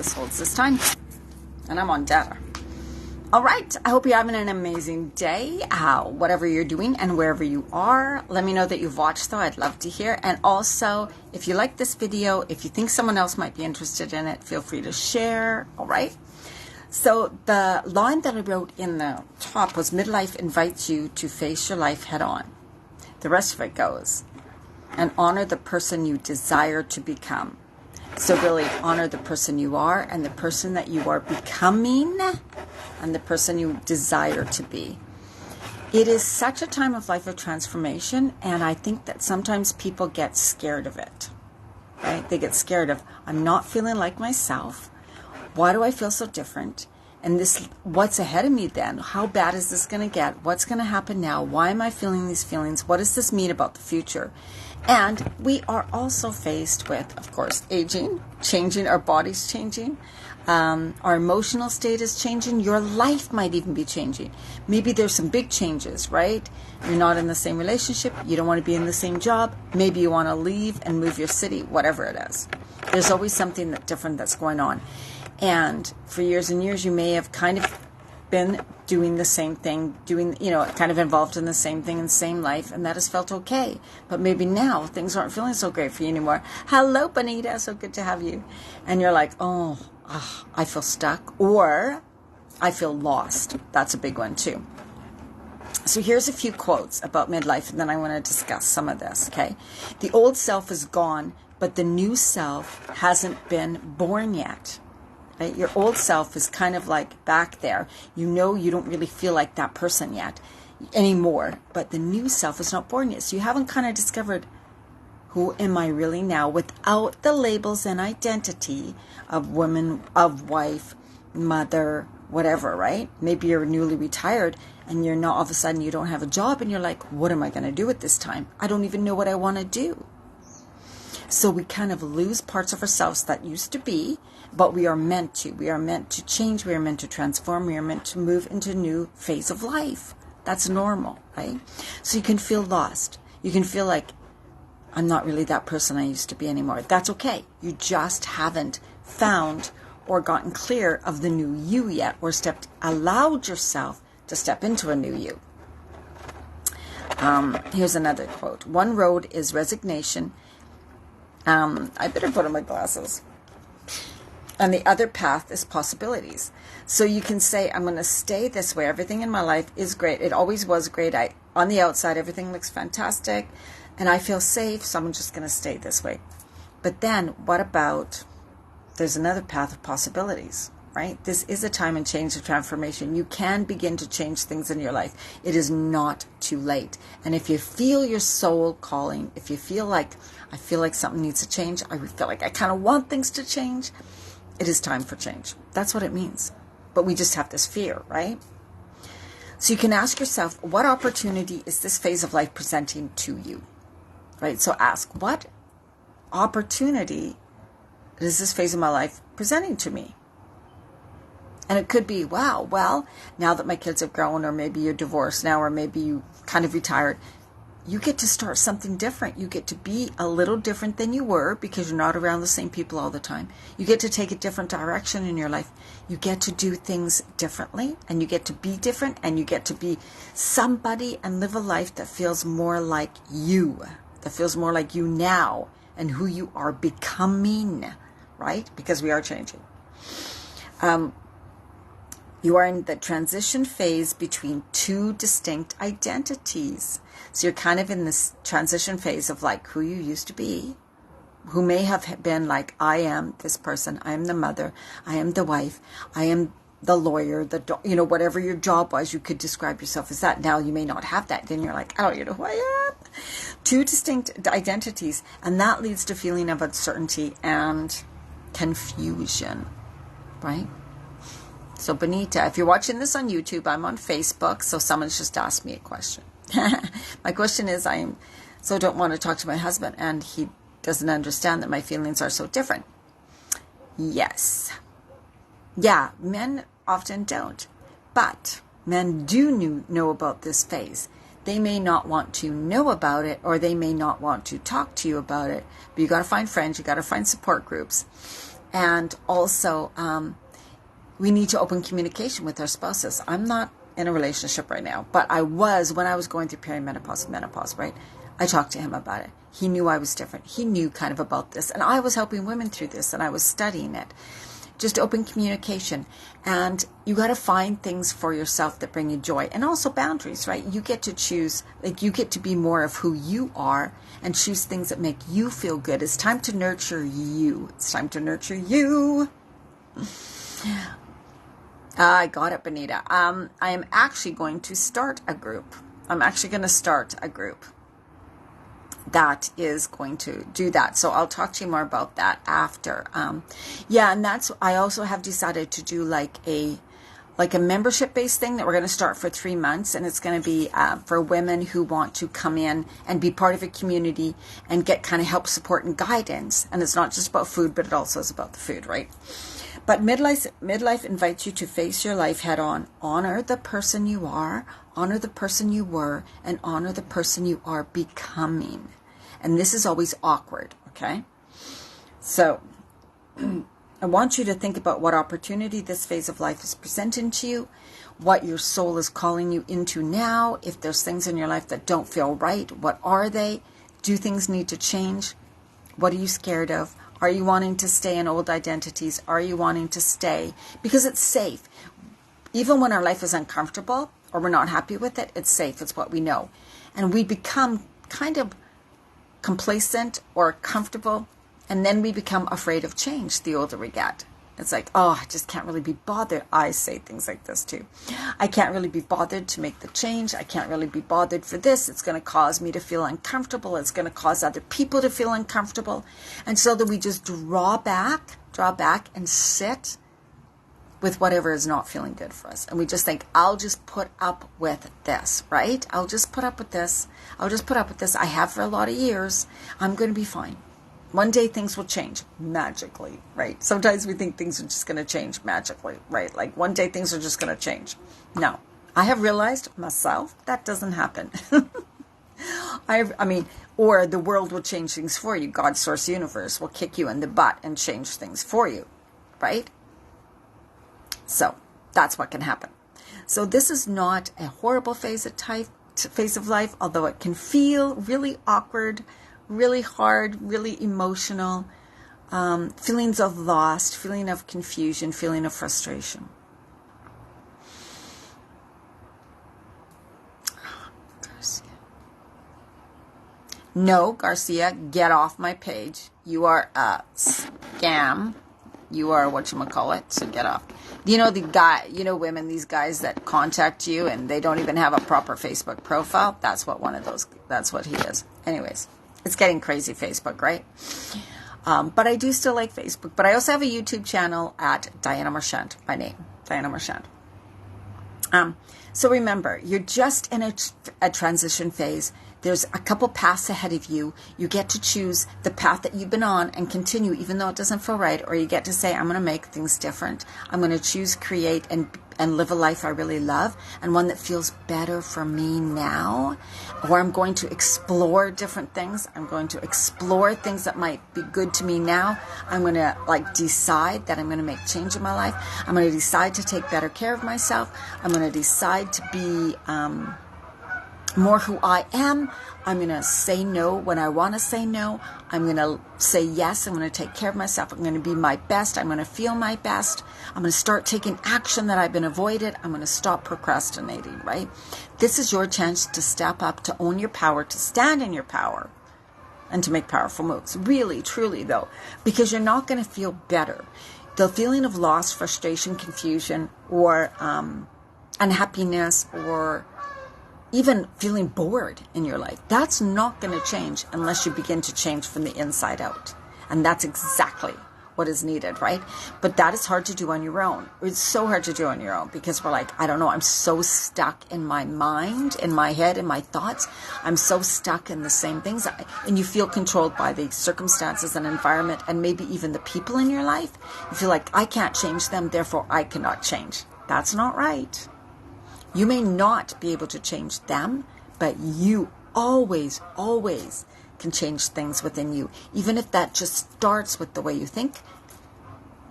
this holds this time. And I'm on data. All right. I hope you're having an amazing day, whatever you're doing and wherever you are. Let me know that you've watched, though. I'd love to hear. And also, if you like this video, if you think someone else might be interested in it, feel free to share. All right. So the line that I wrote in the top was, midlife invites you to face your life head on. The rest of it goes, and honor the person you desire to become. So really honor the person you are and the person that you are becoming and the person you desire to be. It is such a time of life of transformation, and I think that sometimes people get scared of it, right? They get scared of, I'm not feeling like myself. Why do I feel so different? And this, what's ahead of me then? How bad is this going to get? What's going to happen now? Why am I feeling these feelings? What does this mean about the future? And we are also faced with, of course, aging, changing, our bodies changing, our emotional state is changing. Your life might even be changing. Maybe there's some big changes, right? You're not in the same relationship. You don't want to be in the same job. Maybe you want to leave and move your city, whatever it is. There's always something different that's going on. And for years and years, you may have kind of been doing the same thing, kind of involved in the same thing in the same life, and that has felt okay. But maybe now things aren't feeling so great for you anymore. Hello, Bonita, so good to have you. And you're like, I feel stuck, or I feel lost. That's a big one too. So here's a few quotes about midlife, and then I want to discuss some of this, okay? The old self is gone, but the new self hasn't been born yet. Right? Your old self is kind of like back there. You don't really feel like that person yet anymore, but the new self is not born yet. So you haven't kind of discovered, who am I really now, without the labels and identity of woman, of wife, mother, whatever, right? Maybe you're newly retired and you're not, all of a sudden you don't have a job and you're like, what am I going to do at this time? I don't even know what I want to do. So we kind of lose parts of ourselves that used to be, but we are meant to. We are meant to change. We are meant to transform. We are meant to move into a new phase of life. That's normal, right? So you can feel lost. You can feel like, I'm not really that person I used to be anymore. That's okay. You just haven't found or gotten clear of the new you yet, or allowed yourself to step into a new you. Here's another quote. One road is resignation. I better put on my glasses. And the other path is possibilities. So you can say, I'm going to stay this way. Everything in my life is great. It always was great. On the outside, everything looks fantastic. And I feel safe, so I'm just going to stay this way. But then, what about, there's another path of possibilities, right? This is a time and change of transformation. You can begin to change things in your life. It is not too late. And if you feel your soul calling, if you feel like, I feel like something needs to change, I feel like I kind of want things to change, it is time for change. That's what it means. But we just have this fear, right? So you can ask yourself, what opportunity is this phase of life presenting to you? Right? So ask, what opportunity is this phase of my life presenting to me? And it could be, wow, well, now that my kids have grown, or maybe you're divorced now, or maybe you kind of retired, you get to start something different. You get to be a little different than you were because you're not around the same people all the time. You get to take a different direction in your life. You get to do things differently, and you get to be different, and you get to be somebody and live a life that feels more like you, that feels more like you now and who you are becoming, right? Because we are changing. You are in the transition phase between two distinct identities. So you're kind of in this transition phase of like who you used to be, who may have been like, I am this person, I am the mother, I am the wife, I am the lawyer, whatever your job was, you could describe yourself as that. Now you may not have that. Then you're like, I don't even know who I am. Two distinct identities. And that leads to feeling of uncertainty and confusion, right? So Bonita, if you're watching this on YouTube, I'm on Facebook, so someone's just asked me a question. My question is, I don't want to talk to my husband, and he doesn't understand that my feelings are so different. Yes. Yeah, men often don't. But men do know about this phase. They may not want to know about it, or they may not want to talk to you about it. But you got to find friends, you got to find support groups. And also, we need to open communication with our spouses. I'm not in a relationship right now, but I was when I was going through perimenopause and menopause, right? I talked to him about it. He knew I was different. He knew kind of about this. And I was helping women through this, and I was studying it. Just open communication. And you got to find things for yourself that bring you joy. And also boundaries, right? You get to choose, like you get to be more of who you are and choose things that make you feel good. It's time to nurture you. It's time to nurture you. I got it, Benita. I am actually going to start a group. I'm actually going to start a group that is going to do that. So I'll talk to you more about that after. Yeah, and I also have decided to do like a membership-based thing that we're going to start for 3 months, and it's going to be for women who want to come in and be part of a community and get kind of help, support, and guidance. And it's not just about food, but it also is about the food, right? But Midlife invites you to face your life head on. Honor the person you are, honor the person you were, and honor the person you are becoming. And this is always awkward, okay? So I want you to think about what opportunity this phase of life is presenting to you, what your soul is calling you into now. If there's things in your life that don't feel right, what are they? Do things need to change? What are you scared of? Are you wanting to stay in old identities? Are you wanting to stay? Because it's safe. Even when our life is uncomfortable or we're not happy with it, it's safe. It's what we know. And we become kind of complacent or comfortable, and then we become afraid of change the older we get. It's like, oh, I just can't really be bothered. I say things like this too. I can't really be bothered to make the change. I can't really be bothered for this. It's going to cause me to feel uncomfortable. It's going to cause other people to feel uncomfortable. And so that we just draw back and sit with whatever is not feeling good for us. And we just think, I'll just put up with this, right? I'll just put up with this. I'll just put up with this. I have for a lot of years. I'm going to be fine. One day things will change magically, right? Sometimes we think things are just going to change magically, right? Like one day things are just going to change. No, I have realized myself that doesn't happen. Or the world will change things for you. God's source universe will kick you in the butt and change things for you, right? So that's what can happen. So this is not a horrible phase of life, although it can feel really awkward, really hard, really emotional, feelings of loss, feeling of confusion, feeling of frustration. Garcia. No, Garcia, get off my page. You are a scam. You are whatchamacallit, so get off. You know women, these guys that contact you and they don't even have a proper Facebook profile? That's what he is. Anyways. It's getting crazy, Facebook, right? But I do still like Facebook. But I also have a YouTube channel at Diana Marchand, my name, Diana Marchand. So remember, you're just in a transition phase. There's a couple paths ahead of you. You get to choose the path that you've been on and continue, even though it doesn't feel right. Or you get to say, I'm going to make things different. I'm going to choose, create, and live a life I really love, and one that feels better for me now. Or I'm going to explore different things. I'm going to explore things that might be good to me now. I'm going to decide that I'm going to make change in my life. I'm going to decide to take better care of myself. I'm going to decide to be more who I am. I'm going to say no when I want to say no. I'm going to say yes. I'm going to take care of myself. I'm going to be my best. I'm going to feel my best. I'm going to start taking action that I've been avoided. I'm going to stop procrastinating, right? This is your chance to step up, to own your power, to stand in your power, and to make powerful moves. Really, truly, though, because you're not going to feel better. The feeling of loss, frustration, confusion, or unhappiness, or even feeling bored in your life, that's not going to change unless you begin to change from the inside out. And that's exactly what is needed, right? But that is hard to do on your own. It's so hard to do on your own because we're like, I don't know, I'm so stuck in my mind, in my head, in my thoughts. I'm so stuck in the same things. And you feel controlled by the circumstances and environment and maybe even the people in your life. You feel like, I can't change them, therefore I cannot change. That's not right. You may not be able to change them, but you always, always can change things within you. Even if that just starts with the way you think,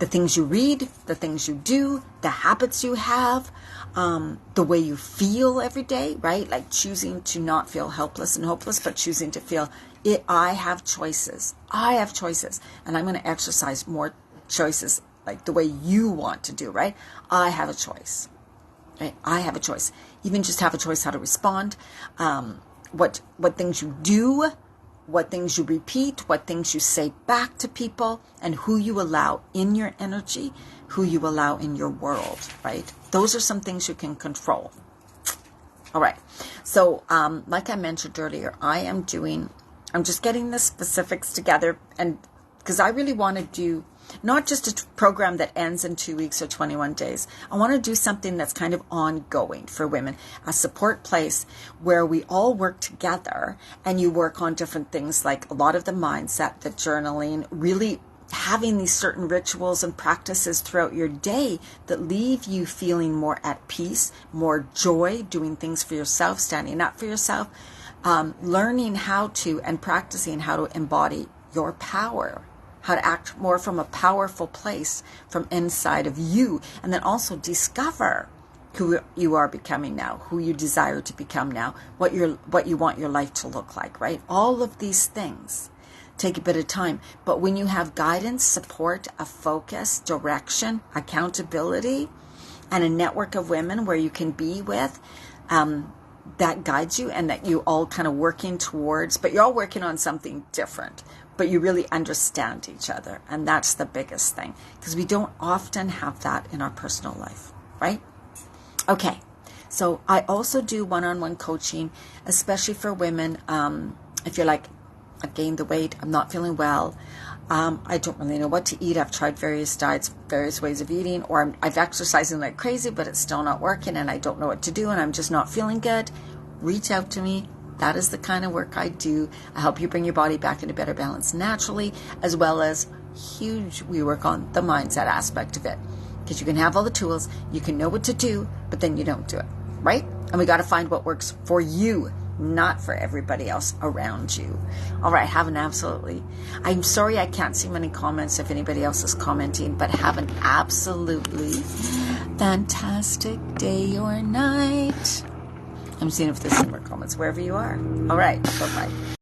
the things you read, the things you do, the habits you have, the way you feel every day, right? Like choosing to not feel helpless and hopeless, but choosing to feel it. I have choices. I have choices. And I'm going to exercise more choices like the way you want to do, right? I have a choice. Right? I have a choice. Even just have a choice how to respond, what things you do, what things you repeat, what things you say back to people, and who you allow in your energy, who you allow in your world, right? Those are some things you can control. All right. So, like I mentioned earlier, I'm just getting the specifics together, and because I really want to do not just a program that ends in 2 weeks or 21 days. I want to do something that's kind of ongoing for women, a support place where we all work together and you work on different things like a lot of the mindset, the journaling, really having these certain rituals and practices throughout your day that leave you feeling more at peace, more joy, doing things for yourself, standing up for yourself, learning how to and practicing how to embody your power, how to act more from a powerful place from inside of you, and then also discover who you are becoming now, who you desire to become now, what you want your life to look like, right? All of these things take a bit of time, but when you have guidance, support, a focus, direction, accountability, and a network of women where you can be with, that guides you and that you all kind of working towards, but you're all working on something different, but you really understand each other. And that's the biggest thing, because we don't often have that in our personal life, right? Okay. So I also do one-on-one coaching, especially for women. If you're like, I've gained the weight, I'm not feeling well, I don't really know what to eat, I've tried various diets, various ways of eating, or I've exercising like crazy, but it's still not working and I don't know what to do and I'm just not feeling good, reach out to me. That is the kind of work I do. I help you bring your body back into better balance naturally, as well as we work on the mindset aspect of it. Because you can have all the tools, you can know what to do, but then you don't do it, right? And we got to find what works for you, not for everybody else around you. All right, I'm sorry I can't see many comments if anybody else is commenting, but have an absolutely fantastic day or night. I'm seeing if there's any more comments wherever you are. All right, bye-bye.